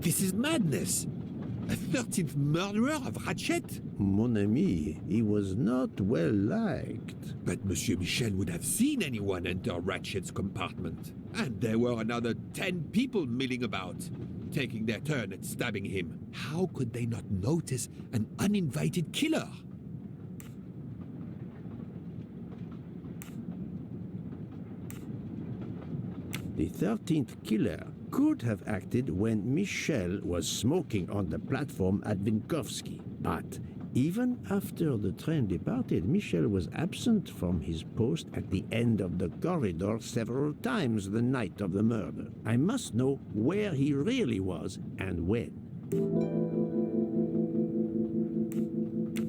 This is madness. A 13th murderer of Ratchet? Mon ami, he was not well liked. But Monsieur Michel would have seen anyone enter Ratchet's compartment. And there were another 10 people milling about, taking their turn at stabbing him. How could they not notice an uninvited killer? The 13th killer could have acted when Michel was smoking on the platform at Vinkovsky. But even after the train departed, Michel was absent from his post at the end of the corridor several times the night of the murder. I must know where he really was and when.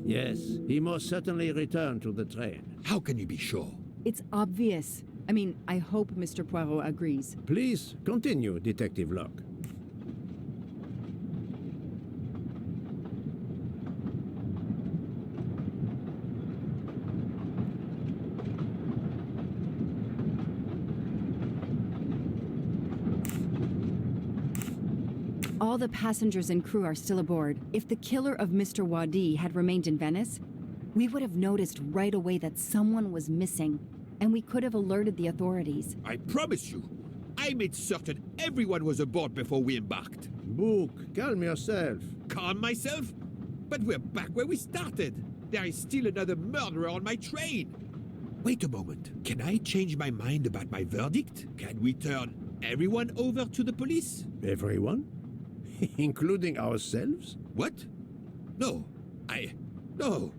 Yes, he most certainly returned to the train. How can you be sure? It's obvious. I mean, I hope Mr. Poirot agrees. Please continue, Detective Locke. All the passengers and crew are still aboard. If the killer of Mr. Wadi had remained in Venice, we would have noticed right away that someone was missing, and we could have alerted the authorities. I promise you, I made certain everyone was aboard before we embarked. Book, calm yourself. Calm myself? But we're back where we started. There is still another murderer on my train. Wait a moment. Can I change my mind about my verdict? Can we turn everyone over to the police? Everyone? Including ourselves? What? No. No.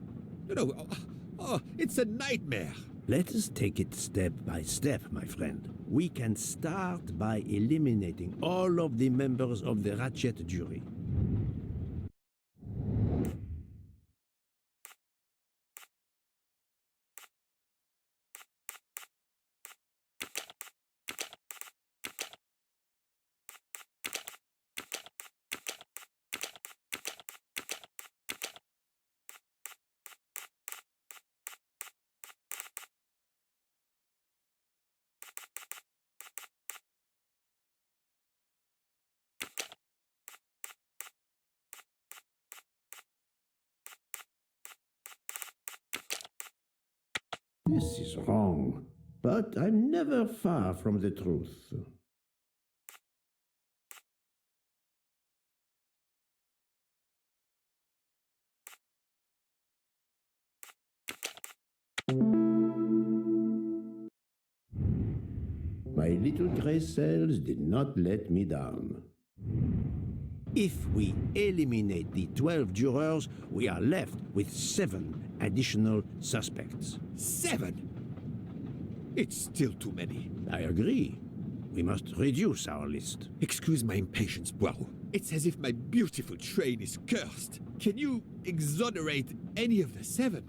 Oh, it's a nightmare. Let us take it step by step, my friend. We can start by eliminating all of the members of the Ratchet jury. This is wrong, but I'm never far from the truth. My little gray cells did not let me down. If we eliminate the 12 jurors, we are left with 7 additional suspects. 7? It's still too many. I agree. We must reduce our list. Excuse my impatience, Poirot. It's as if my beautiful train is cursed. Can you exonerate any of the 7?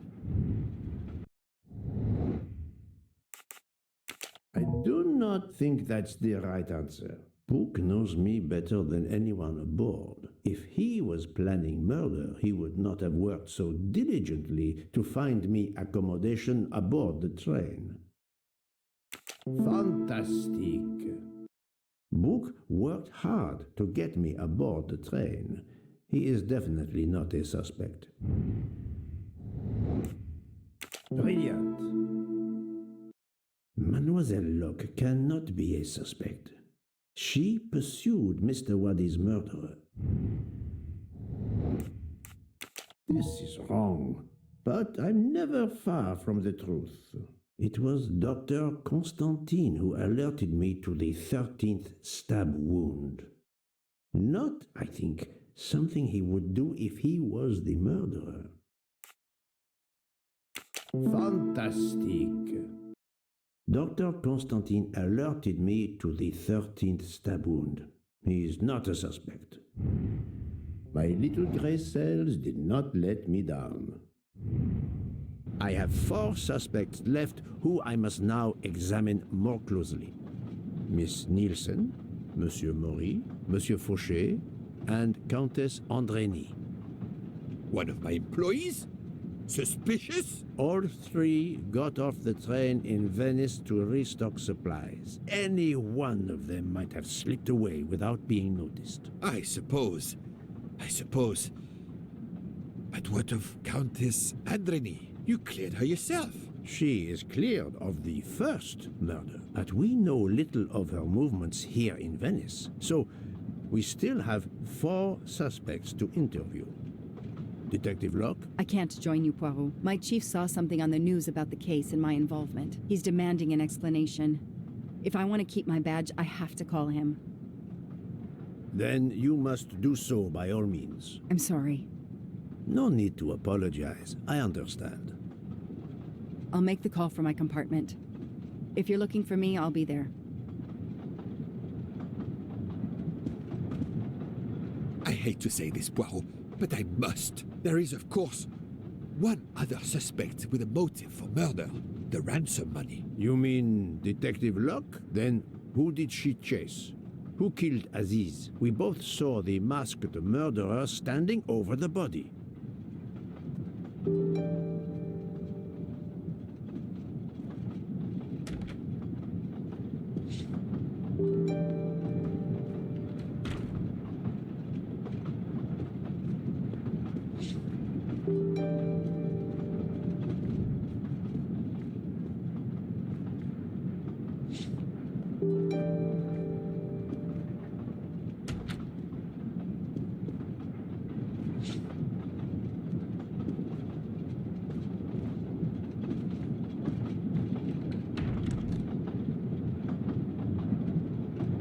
I do not think that's the right answer. Book knows me better than anyone aboard. If he was planning murder, he would not have worked so diligently to find me accommodation aboard the train. Fantastic. Book worked hard to get me aboard the train. He is definitely not a suspect. Brilliant. Mademoiselle Locke cannot be a suspect. She pursued Mr. Wadi's murderer. This is wrong, but I'm never far from the truth. It was Dr. Constantine who alerted me to the 13th stab wound. Not, I think, something he would do if he was the murderer. Fantastic. Dr. Constantine alerted me to the 13th stab wound. He is not a suspect. My little gray cells did not let me down. I have 4 suspects left who I must now examine more closely. Miss Nielsen, Monsieur Maury, Monsieur Fauché, and Countess Andrény. One of my employees? Suspicious? All three got off the train in Venice to restock supplies. Any one of them might have slipped away without being noticed. I suppose. But what of Countess Andreni? You cleared her yourself. She is cleared of the first murder, but we know little of her movements here in Venice. So we still have 4 suspects to interview. Detective Locke? I can't join you, Poirot. My chief saw something on the news about the case and my involvement. He's demanding an explanation. If I want to keep my badge, I have to call him. Then you must do so by all means. I'm sorry. No need to apologize. I understand. I'll make the call from my compartment. If you're looking for me, I'll be there. I hate to say this, Poirot, but I must. There is, of course, one other suspect with a motive for murder. The ransom money. You mean Detective Locke? Then who did she chase? Who killed Aziz? We both saw the masked murderer standing over the body.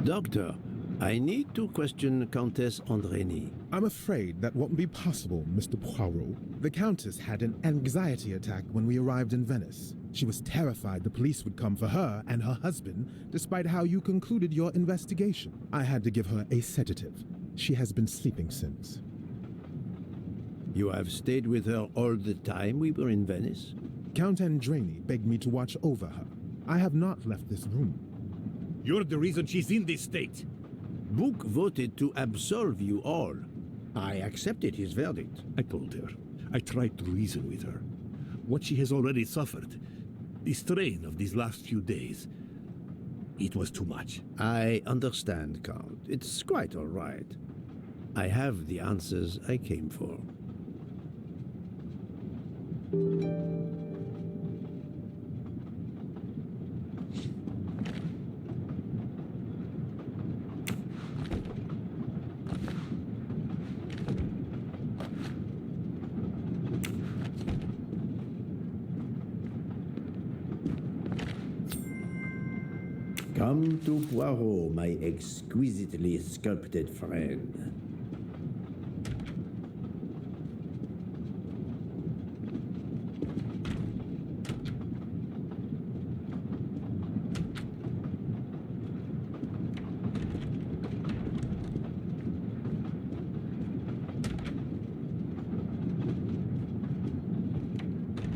Doctor, I need to question Countess Andreni. I'm afraid that won't be possible, Mr. Poirot. The Countess had an anxiety attack when we arrived in Venice. She was terrified the police would come for her and her husband, despite how you concluded your investigation. I had to give her a sedative. She has been sleeping since. You have stayed with her all the time we were in Venice? Count Andreni begged me to watch over her. I have not left this room. You're the reason she's in this state. Book voted to absolve you all. I accepted his verdict. I told her. I tried to reason with her. What she has already suffered, the strain of these last few days, it was too much. I understand, Count. It's quite all right. I have the answers I came for. Come to Poirot, my exquisitely sculpted friend.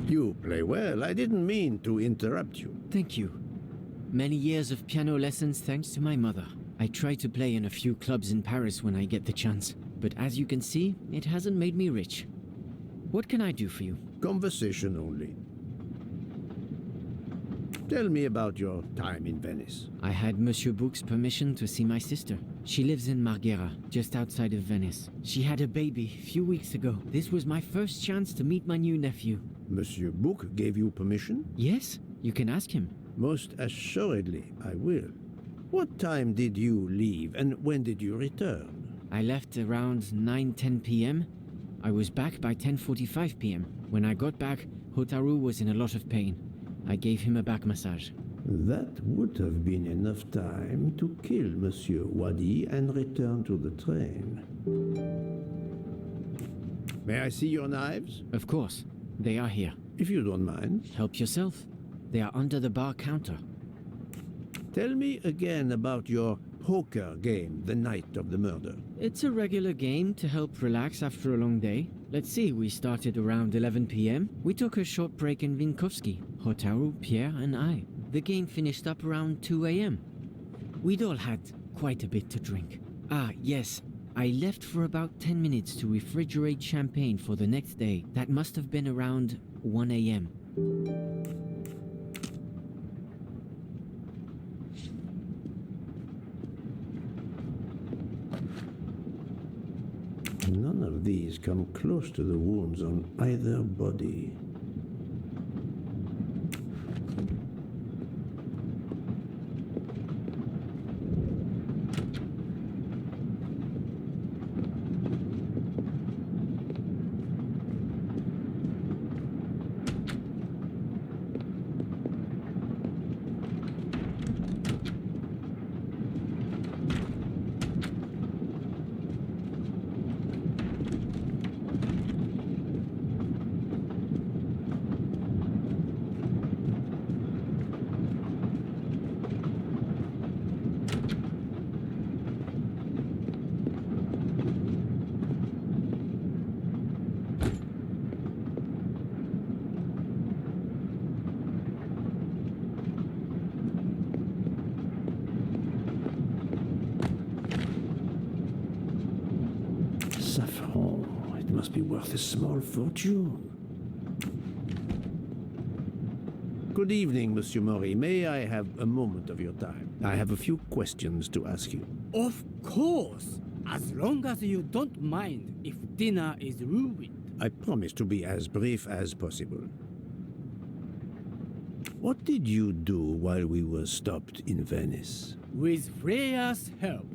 You play well. I didn't mean to interrupt you. Thank you. Many years of piano lessons thanks to my mother. I try to play in a few clubs in Paris when I get the chance, but as you can see, it hasn't made me rich. What can I do for you? Conversation only. Tell me about your time in Venice. I had Monsieur Bouc's permission to see my sister. She lives in Marghera, just outside of Venice. She had a baby a few weeks ago. This was my first chance to meet my new nephew. Monsieur Bouc gave you permission? Yes, you can ask him. Most assuredly, I will. What time did you leave and when did you return? I left around 9:10 p.m. I was back by 10:45 p.m. When I got back, Hotaru was in a lot of pain. I gave him a back massage. That would have been enough time to kill Monsieur Wadi and return to the train. May I see your knives? Of course, they are here. If you don't mind. Help yourself. They are under the bar counter. Tell me again about your poker game the night of the murder. It's a regular game to help relax after a long day. Let's see, we started around 11 p.m. We took a short break in Vinkovsky, Hotaru, Pierre, and I. The game finished up around 2 a.m. We'd all had quite a bit to drink. Ah, yes, I left for about 10 minutes to refrigerate champagne for the next day. That must have been around 1 a.m. None of these come close to the wounds on either body. Saffron. It must be worth a small fortune. Good evening, Monsieur Maury. May I have a moment of your time? I have a few questions to ask you. Of course, as long as you don't mind if dinner is ruined. I promise to be as brief as possible. What did you do while we were stopped in Venice? With Freya's help,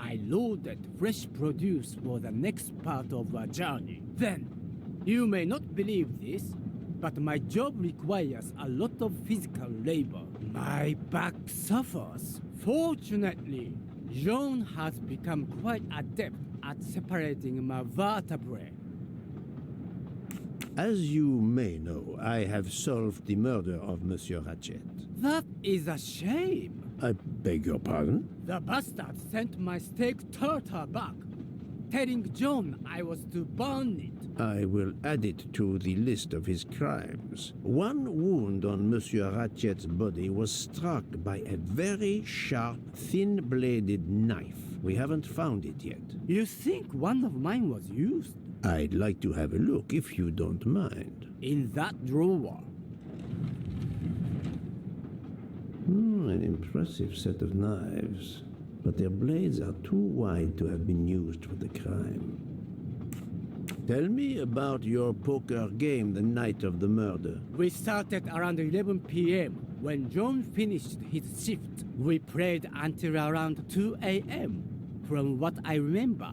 I loaded fresh produce for the next part of our journey. Then, you may not believe this, but my job requires a lot of physical labor. My back suffers. Fortunately, Jean has become quite adept at separating my vertebrae. As you may know, I have solved the murder of Monsieur Ratchet. That is a shame. I beg your pardon? The bastard sent my steak tartare back, telling John I was to burn it. I will add it to the list of his crimes. One wound on Monsieur Ratchet's body was struck by a very sharp, thin-bladed knife. We haven't found it yet. You think one of mine was used? I'd like to have a look if you don't mind. In that drawer. An impressive set of knives, but their blades are too wide to have been used for the crime. Tell me about your poker game the night of the murder. We started around 11 p.m. When John finished his shift. We played until around 2 a.m. From what I remember,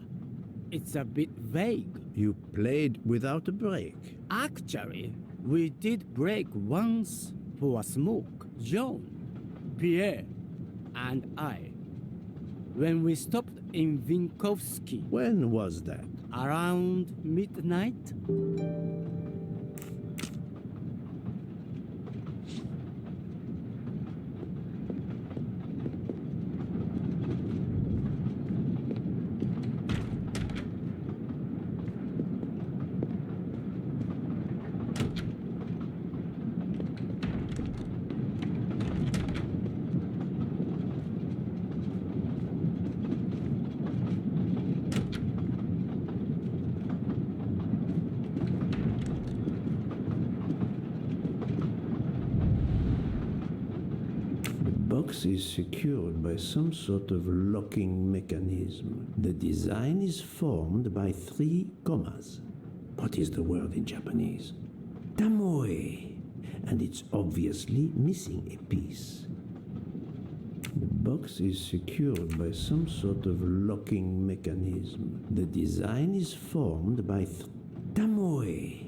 it's a bit vague. You played without a break. Actually, we did break once for a smoke. John, Pierre, and I. When we stopped in Vinkovsky. When was that? Around midnight. The box is secured by some sort of locking mechanism. The design is formed by 3 commas. What is the word in Japanese? Tamoe. And it's obviously missing a piece. The box is secured by some sort of locking mechanism. The design is formed by Tamoe.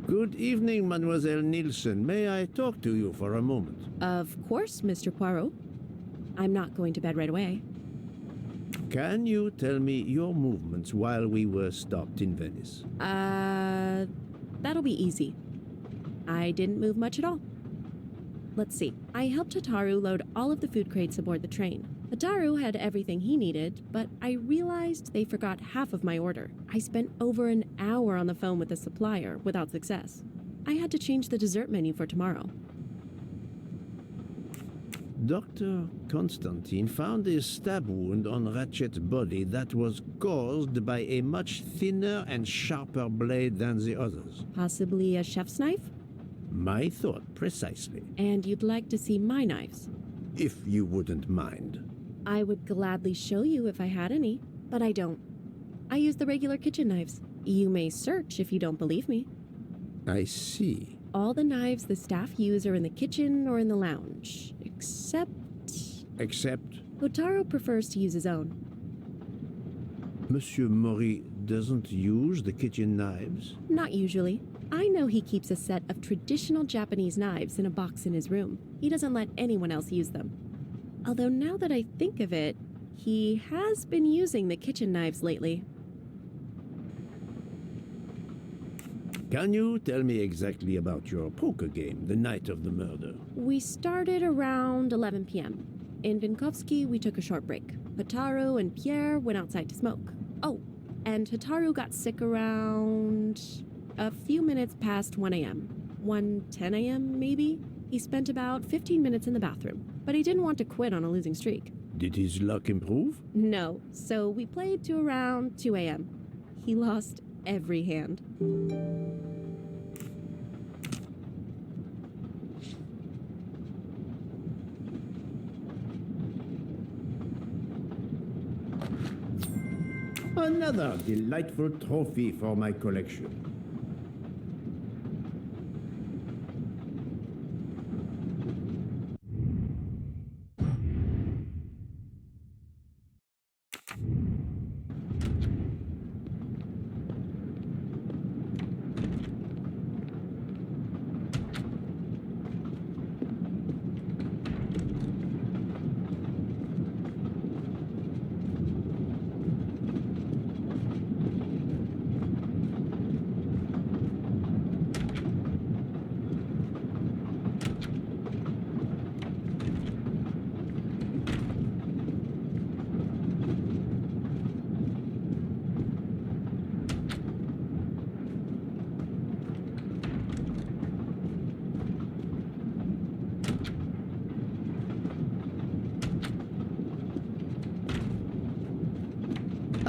Good evening, Mademoiselle Nielsen. May I talk to you for a moment? Of course, Mr. Poirot. I'm not going to bed right away. Can you tell me your movements while we were stopped in Venice? That'll be easy. I didn't move much at all. Let's see. I helped Hataru load all of the food crates aboard the train. Hataru had everything he needed, but I realized they forgot half of my order. I spent over an hour on the phone with the supplier without success. I had to change the dessert menu for tomorrow. Dr. Constantine found a stab wound on Ratchet's body that was caused by a much thinner and sharper blade than the others. Possibly a chef's knife? My thought, precisely. And you'd like to see my knives? If you wouldn't mind. I would gladly show you if I had any, but I don't. I use the regular kitchen knives. You may search if you don't believe me. I see. All the knives the staff use are in the kitchen or in the lounge, except... Except Hotaro prefers to use his own. Monsieur Mori doesn't use the kitchen knives? Not usually. I know he keeps a set of traditional Japanese knives in a box in his room. He doesn't let anyone else use them. Although now that I think of it, he has been using the kitchen knives lately. Can you tell me exactly about your poker game the night of the murder? We started around 11 p.m. In Vinkovsky, we took a short break. Hataru and Pierre went outside to smoke. Oh, and Hataru got sick around a few minutes past 1 a.m. 1:10 a.m. maybe? He spent about 15 minutes in the bathroom, but he didn't want to quit on a losing streak. Did his luck improve? No, so we played to around 2 a.m. He lost every hand. Another delightful trophy for my collection.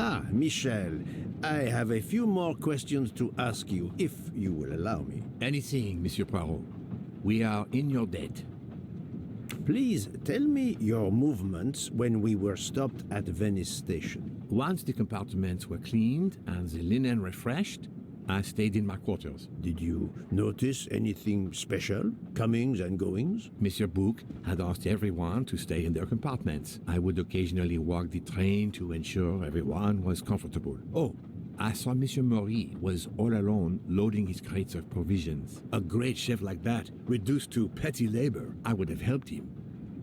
Ah, Michel, I have a few more questions to ask you, if you will allow me. Anything, Monsieur Poirot. We are in your debt. Please tell me your movements when we were stopped at Venice Station. Once the compartments were cleaned and the linen refreshed, I stayed in my quarters. Did you notice anything special? Comings and goings? Monsieur Bouc had asked everyone to stay in their compartments. I would occasionally walk the train to ensure everyone was comfortable. Oh, I saw Monsieur Mori was all alone loading his crates of provisions. A great chef like that, reduced to petty labor, I would have helped him.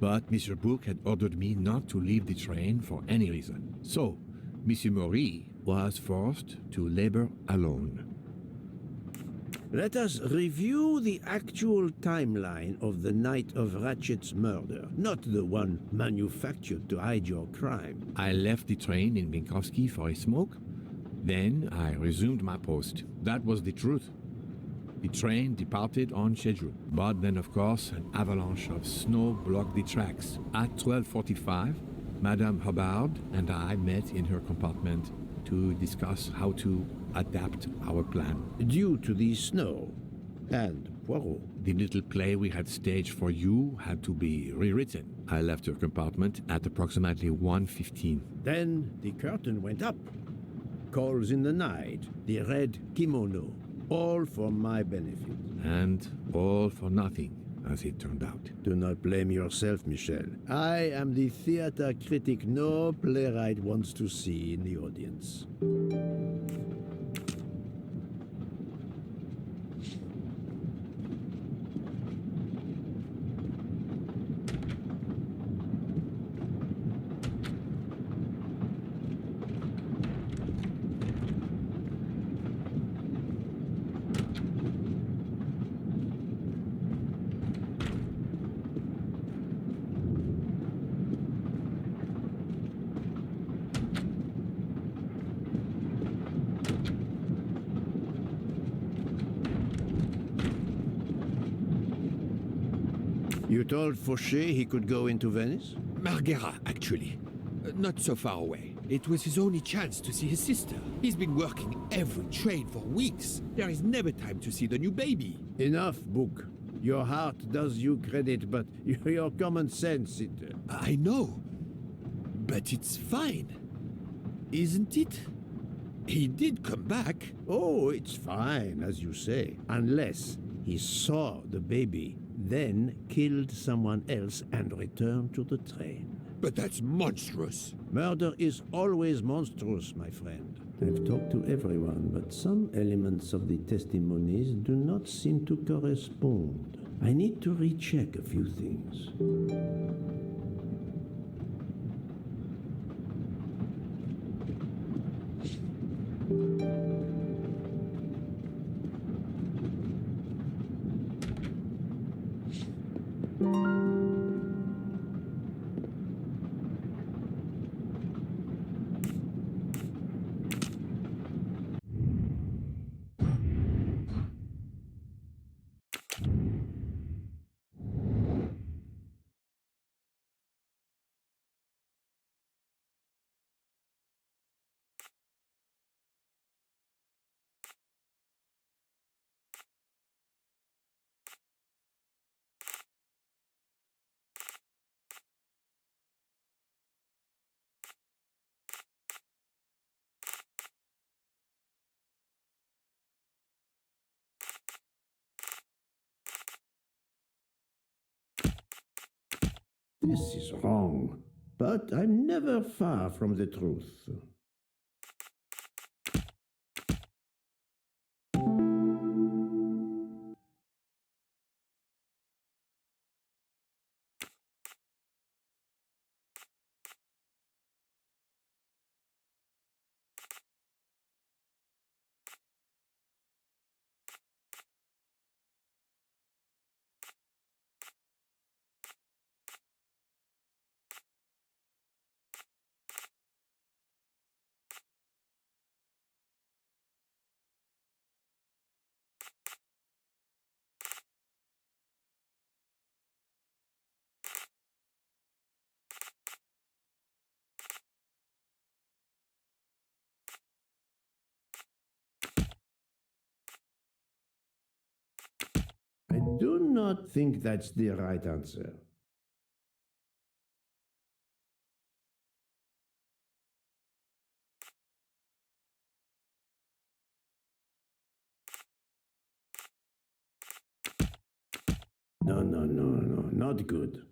But Monsieur Bouc had ordered me not to leave the train for any reason. So, Monsieur Mori was forced to labor alone. Let us review the actual timeline of the night of Ratchet's murder, not the one manufactured to hide your crime. I left the train in Minkowski for a smoke. Then I resumed my post. That was the truth. The train departed on schedule. But then, of course, an avalanche of snow blocked the tracks. At 12:45, Madame Hubbard and I met in her compartment to discuss how to adapt our plan. Due to the snow and Poirot. The little play we had staged for you had to be rewritten. I left her compartment at approximately 1:15. Then the curtain went up. Calls in the night, the red kimono, all for my benefit. And all for nothing, as it turned out. Do not blame yourself, Michel. I am the theater critic no playwright wants to see in the audience. You told Fauché he could go into Venice? Marghera, actually. Not so far away. It was his only chance to see his sister. He's been working every train for weeks. There is never time to see the new baby. Enough, Book. Your heart does you credit, but your common sense, it... I know. But it's fine. Isn't it? He did come back. Oh, it's fine, as you say. Unless he saw the baby, then killed someone else and returned to the train. But that's monstrous. Murder is always monstrous, my friend. I've talked to everyone, but some elements of the testimonies do not seem to correspond. I need to recheck a few things. This is wrong, but I'm never far from the truth. I do not think that's the right answer. No, not good.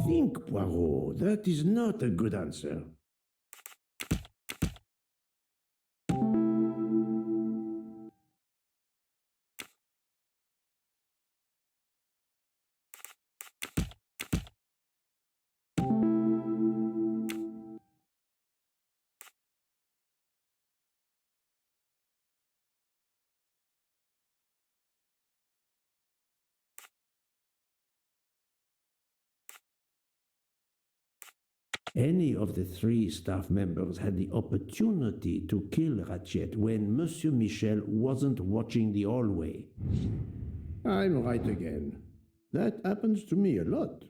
Think, Poirot. That is not a good answer. Any of the three staff members had the opportunity to kill Ratchet when Monsieur Michel wasn't watching the hallway. I'm right again. That happens to me a lot.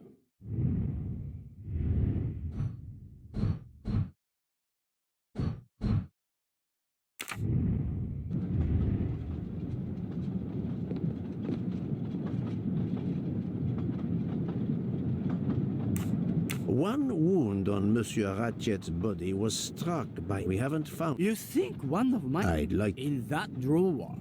One wound on Monsieur Ratchet's body was struck by... We haven't found... You think one of mine I'd like... in that drawer?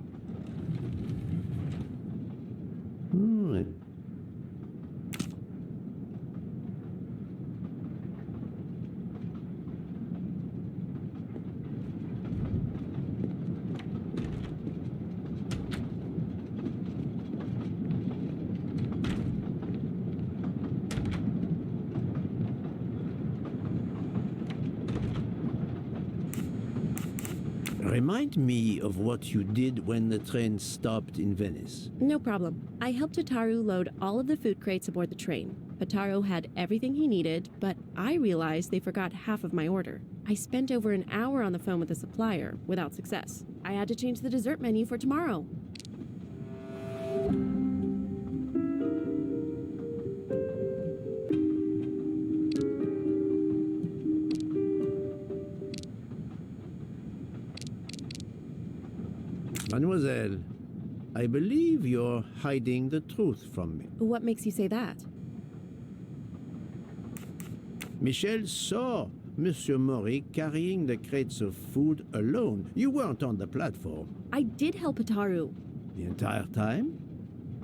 Remind me of what you did when the train stopped in Venice. No problem. I helped Hotaru load all of the food crates aboard the train. Hotaru had everything he needed, but I realized they forgot half of my order. I spent over an hour on the phone with the supplier, without success. I had to change the dessert menu for tomorrow. Mademoiselle, I believe you're hiding the truth from me. What makes you say that? Michel saw Monsieur Maury carrying the crates of food alone. You weren't on the platform. I did help Hotaru. The entire time?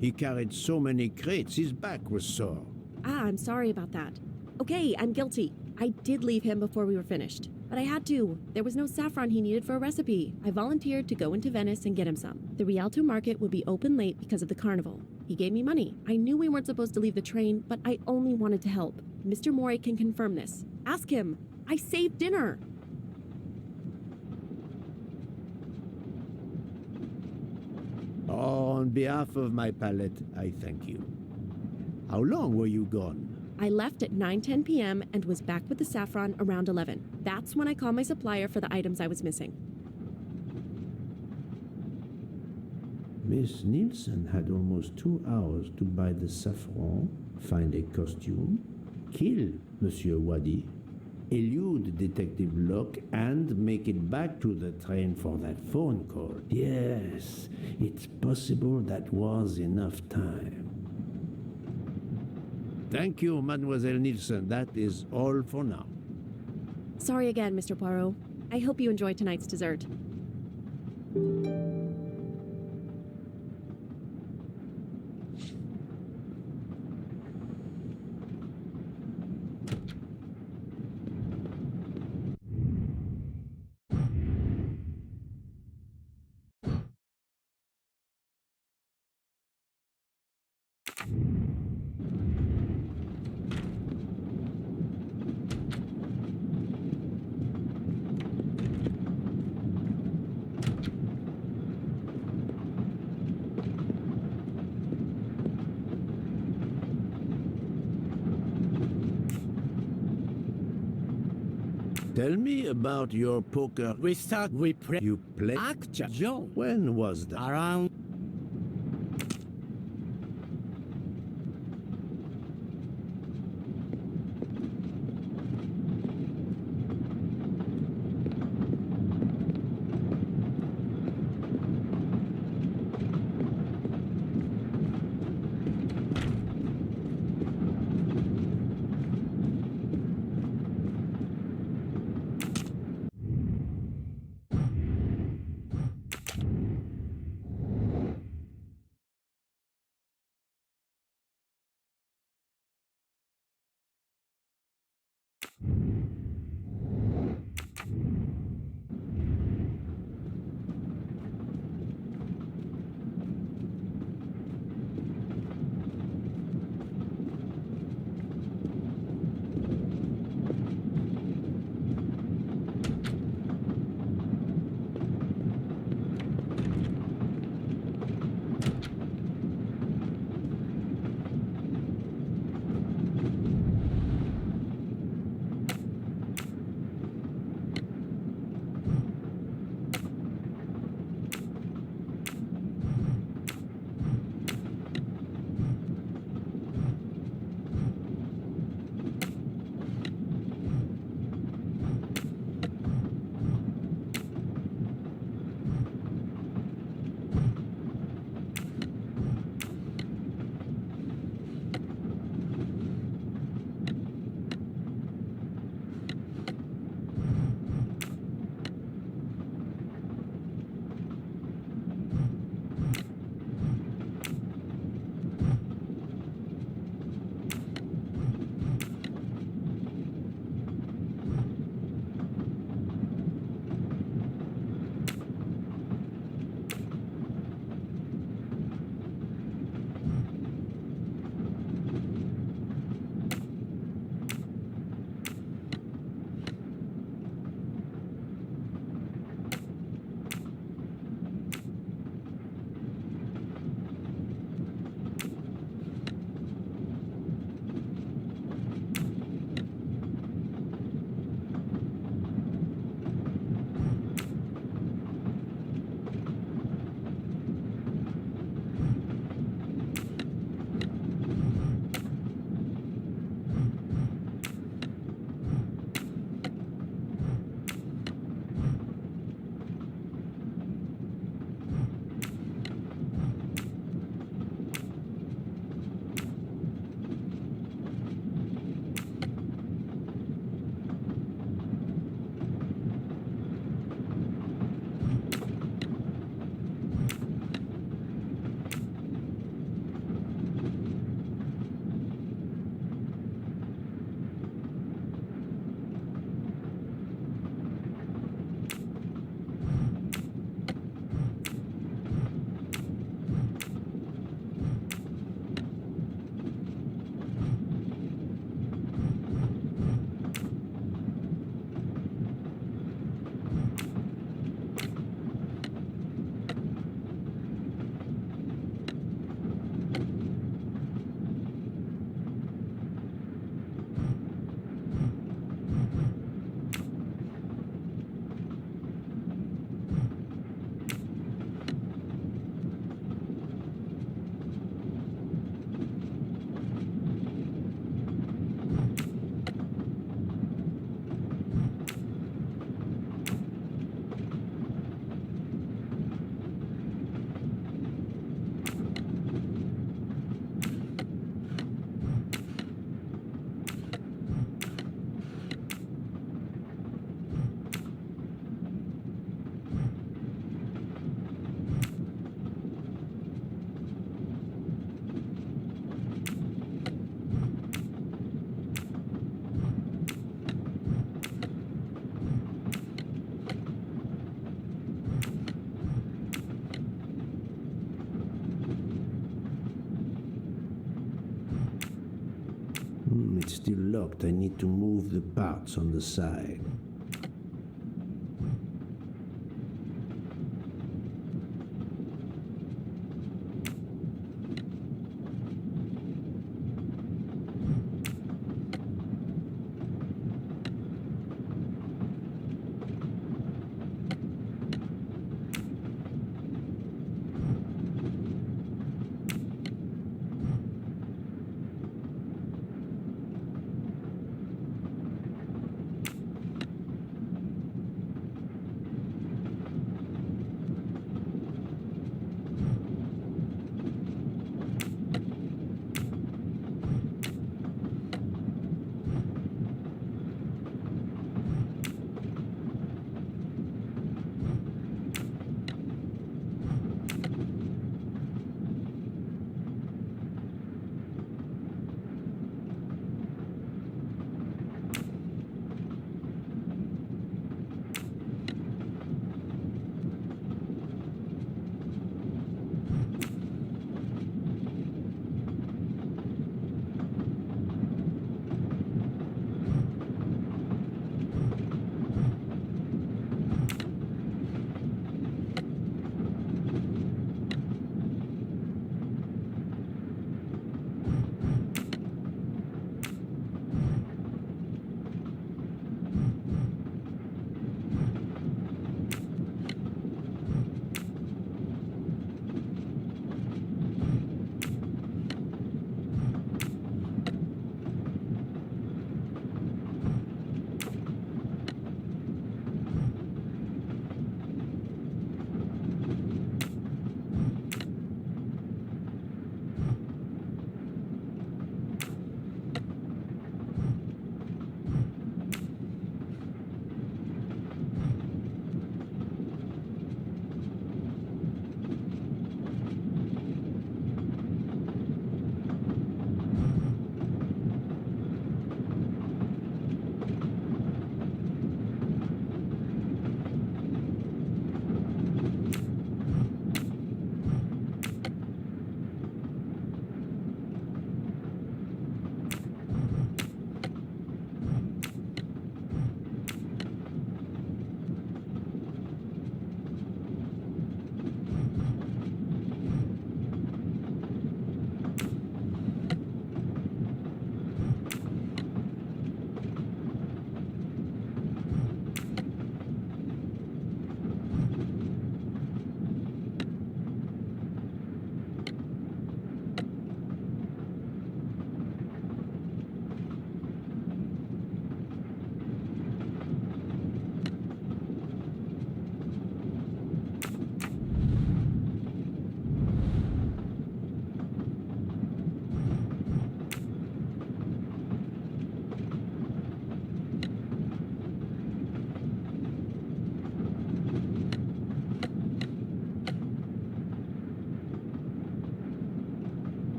He carried so many crates, his back was sore. I'm sorry about that. Okay, I'm guilty. I did leave him before we were finished. But I had to. There was no saffron he needed for a recipe. I volunteered to go into Venice and get him some. The Rialto market would be open late because of the carnival. He gave me money. I knew we weren't supposed to leave the train, but I only wanted to help. Mr. Mori can confirm this. Ask him. I saved dinner. On behalf of my palate, I thank you. How long were you gone? I left at 9:10 p.m. and was back with the saffron around 11. That's when I called my supplier for the items I was missing. Miss Nielsen had almost 2 hours to buy the saffron, find a costume, kill Monsieur Wadi, elude Detective Locke, and make it back to the train for that phone call. Yes, it's possible that was enough time. Thank you, Mademoiselle Nielsen. That is all for now. Sorry again, Mr. Poirot. I hope you enjoyed tonight's dessert. Tell me about your poker. You play? Joe. When was that? Around still locked. I need to move the parts on the side.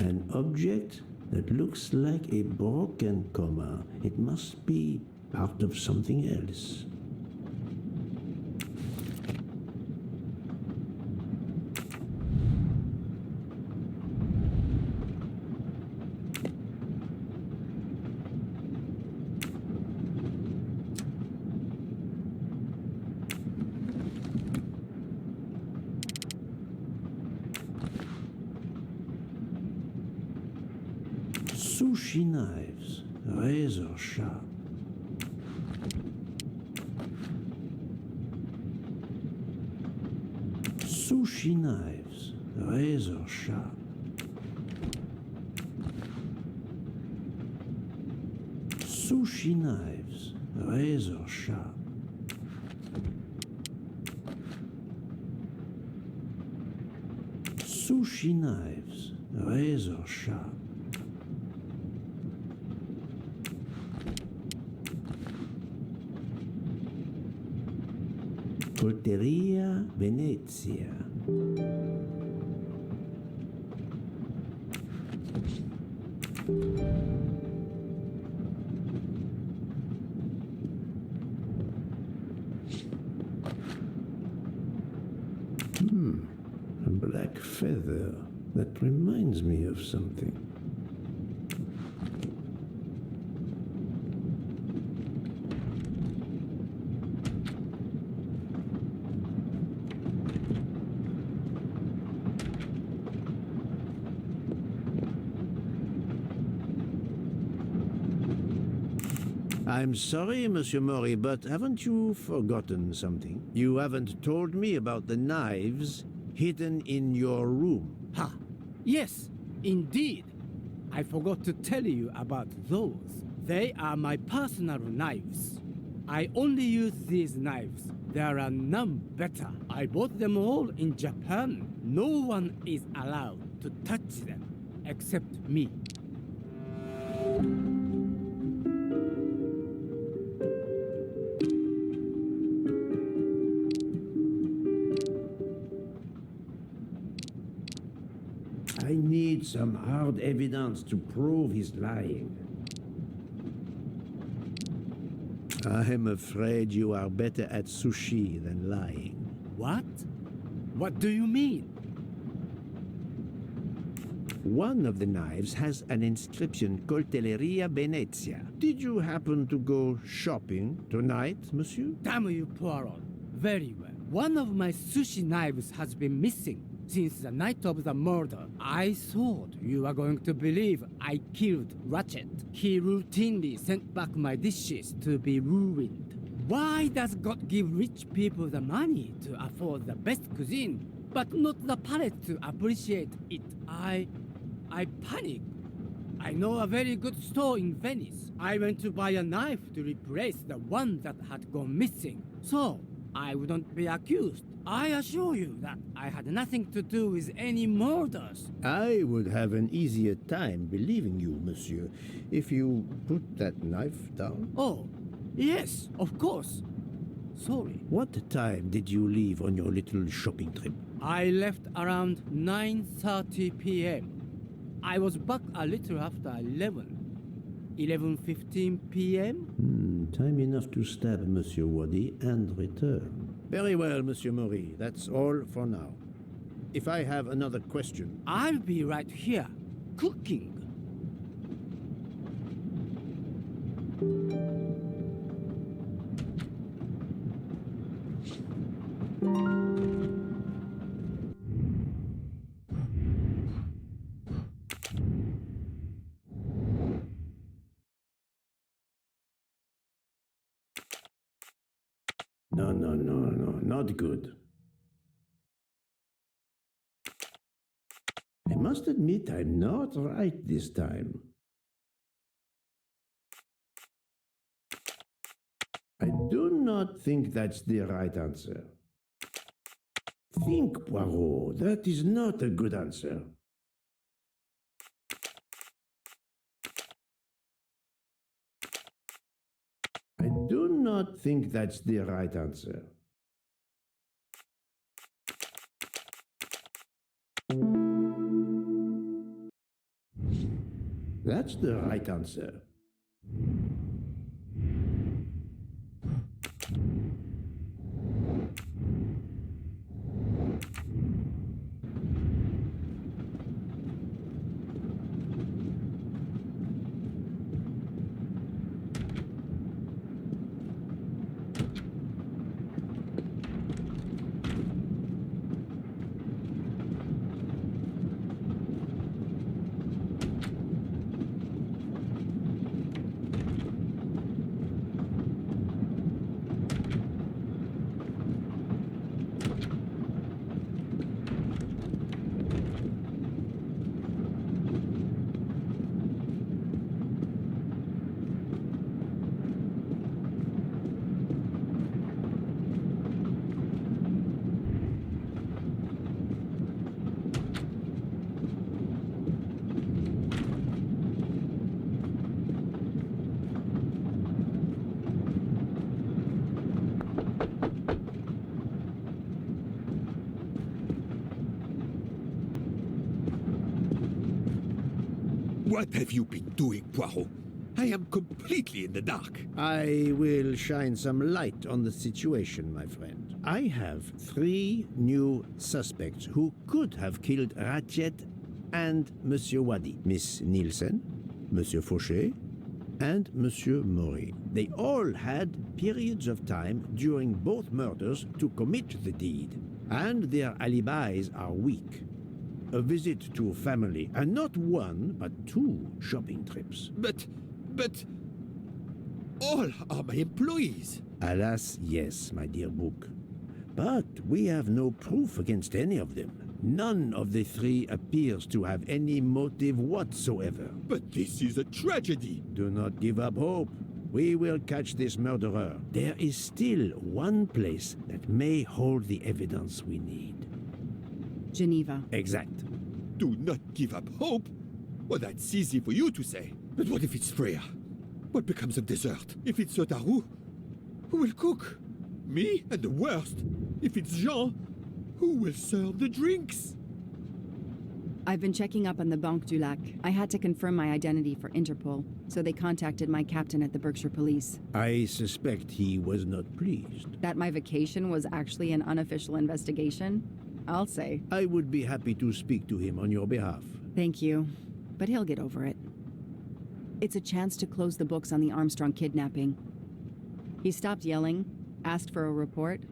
An object that looks like a broken comma. It must be part of something else. Sushi knives, razor sharp. Sushi knives, razor sharp. Sushi knives, razor sharp. Sushi knives, razor sharp. Colteria Venezia. A black feather. That reminds me of something. I'm sorry, Monsieur Mori, but haven't you forgotten something? You haven't told me about the knives hidden in your room. Ha! Yes, indeed. I forgot to tell you about those. They are my personal knives. I only use these knives. There are none better. I bought them all in Japan. No one is allowed to touch them except me. I need some hard evidence to prove he's lying. I'm afraid you are better at sushi than lying. What? What do you mean? One of the knives has an inscription, Coltelleria Venezia. Did you happen to go shopping tonight, monsieur? Damn you, Poirot. Very well. One of my sushi knives has been missing since the night of the murder. I thought you were going to believe I killed Ratchet. He routinely sent back my dishes to be ruined. Why does God give rich people the money to afford the best cuisine, but not the palate to appreciate it? I panicked. I know a very good store in Venice. I went to buy a knife to replace the one that had gone missing, so I wouldn't be accused. I assure you that I had nothing to do with any murders. I would have an easier time believing you, monsieur, if you put that knife down. Oh, yes, of course. Sorry. What time did you leave on your little shopping trip? I left around 9:30 p.m. I was back a little after 11. 11:15 p.m.? Time enough to stab Monsieur Wadi and return. Very well, Monsieur Mori. That's all for now. If I have another question... I'll be right here, cooking. No, not good. I must admit I'm not right this time. I do not think that's the right answer. Think, Poirot, that is not a good answer. I do not think that's the right answer. That's the right answer. What have you been doing, Poirot? I am completely in the dark. I will shine some light on the situation, my friend. I have 3 new suspects who could have killed Ratchet and Monsieur Wadi. Miss Nielsen, Monsieur Fauché, and Monsieur Maury. They all had periods of time during both murders to commit the deed, and their alibis are weak. A visit to family, and not 1, but 2 shopping trips. But all are my employees. Alas, yes, my dear Book. But we have no proof against any of them. None of the 3 appears to have any motive whatsoever. But this is a tragedy. Do not give up hope. We will catch this murderer. There is still one place that may hold the evidence we need. Geneva. Exact. Do not give up hope? Well, that's easy for you to say. But what if it's Freya? What becomes of dessert? If it's Sotaru, who will cook? Me? And the worst, if it's Jean, who will serve the drinks? I've been checking up on the Banque du Lac. I had to confirm my identity for Interpol, so they contacted my captain at the Berkshire Police. I suspect he was not pleased. That my vacation was actually an unofficial investigation? I'll say. I would be happy to speak to him on your behalf. Thank you, but he'll get over it. It's a chance to close the books on the Armstrong kidnapping. He stopped yelling, asked for a report,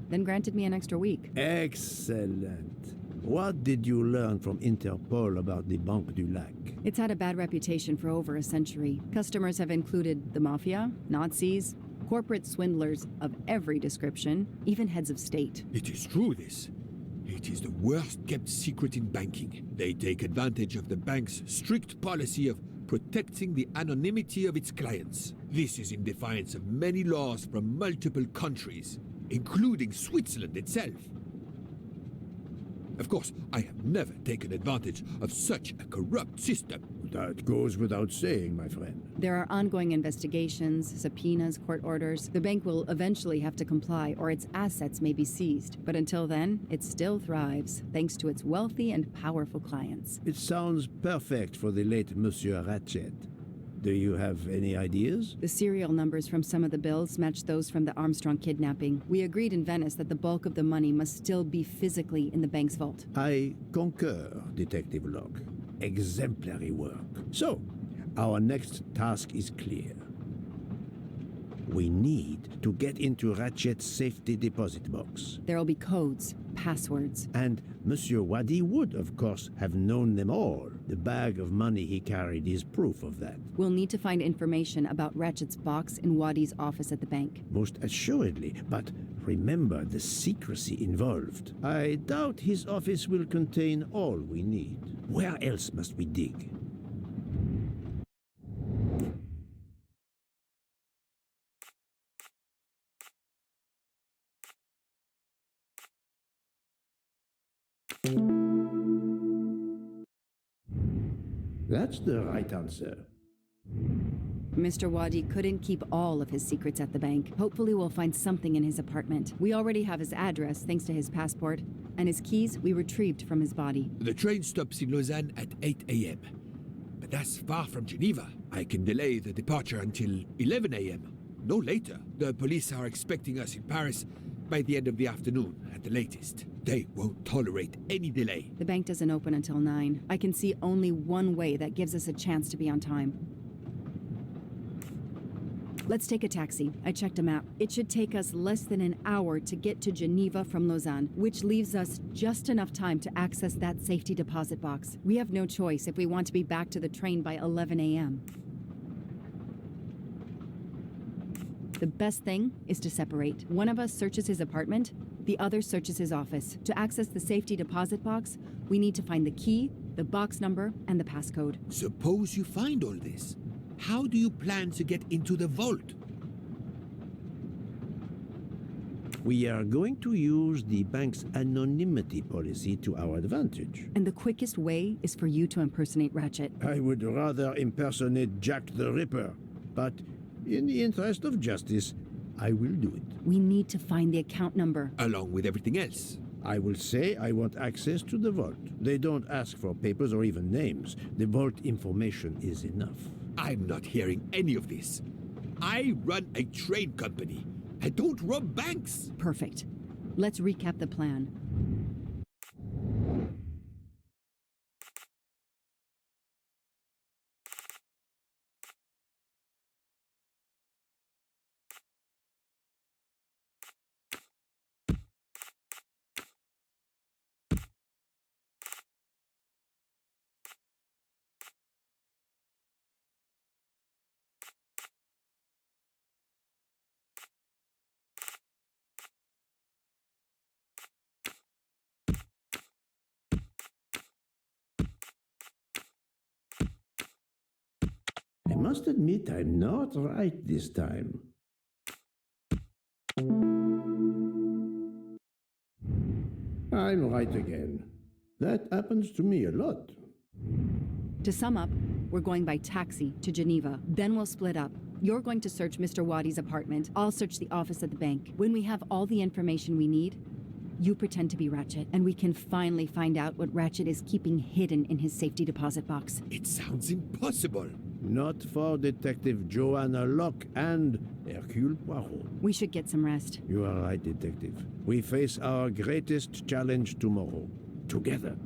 then granted me an extra week. Excellent. What did you learn from Interpol about the Banque du Lac? It's had a bad reputation for over a century. Customers have included the mafia, Nazis, corporate swindlers of every description, even heads of state. It is true, this. It is the worst-kept secret in banking. They take advantage of the bank's strict policy of protecting the anonymity of its clients. This is in defiance of many laws from multiple countries, including Switzerland itself. Of course, I have never taken advantage of such a corrupt system. That goes without saying, my friend. There are ongoing investigations, subpoenas, court orders. The bank will eventually have to comply, or its assets may be seized. But until then, it still thrives, thanks to its wealthy and powerful clients. It sounds perfect for the late Monsieur Ratchet. Do you have any ideas? The serial numbers from some of the bills match those from the Armstrong kidnapping. We agreed in Venice that the bulk of the money must still be physically in the bank's vault. I concur, Detective Locke. Exemplary work. So, our next task is clear. We need to get into Ratchet's safety deposit box. There'll be codes, passwords. And Monsieur Wadi would, of course, have known them all. The bag of money he carried is proof of that. We'll need to find information about Ratchet's box in Wadi's office at the bank. Most assuredly, but remember the secrecy involved. I doubt his office will contain all we need. Where else must we dig? That's the right answer. Mr. Wadi couldn't keep all of his secrets at the bank. Hopefully we'll find something in his apartment. We already have his address thanks to his passport, and his keys we retrieved from his body. The train stops in Lausanne at 8 a.m. But that's far from Geneva. I can delay the departure until 11 a.m. No later. The police are expecting us in Paris by the end of the afternoon at the latest. They won't tolerate any delay. The bank doesn't open until 9. I can see only one way that gives us a chance to be on time. Let's take a taxi. I checked a map. It should take us less than an hour to get to Geneva from Lausanne, which leaves us just enough time to access that safety deposit box. We have no choice if we want to be back to the train by 11 a.m. The best thing is to separate. One of us searches his apartment, the other searches his office. To access the safety deposit box, we need to find the key, the box number, and the passcode. Suppose you find all this. How do you plan to get into the vault? We are going to use the bank's anonymity policy to our advantage. And the quickest way is for you to impersonate Ratchet. I would rather impersonate Jack the Ripper, but in the interest of justice, I will do it. We need to find the account number. Along with everything else. I will say I want access to the vault. They don't ask for papers or even names. The vault information is enough. I'm not hearing any of this. I run a train company. I don't rob banks. Perfect. Let's recap the plan. I must admit I'm not right this time. I'm right again. That happens to me a lot. To sum up, we're going by taxi to Geneva. Then we'll split up. You're going to search Mr. Wadi's apartment. I'll search the office at the bank. When we have all the information we need, you pretend to be Ratchet, and we can finally find out what Ratchet is keeping hidden in his safety deposit box. It sounds impossible. Not for Detective Joanna Locke and Hercule Poirot. We should get some rest. You are right, Detective. We face our greatest challenge tomorrow. Together.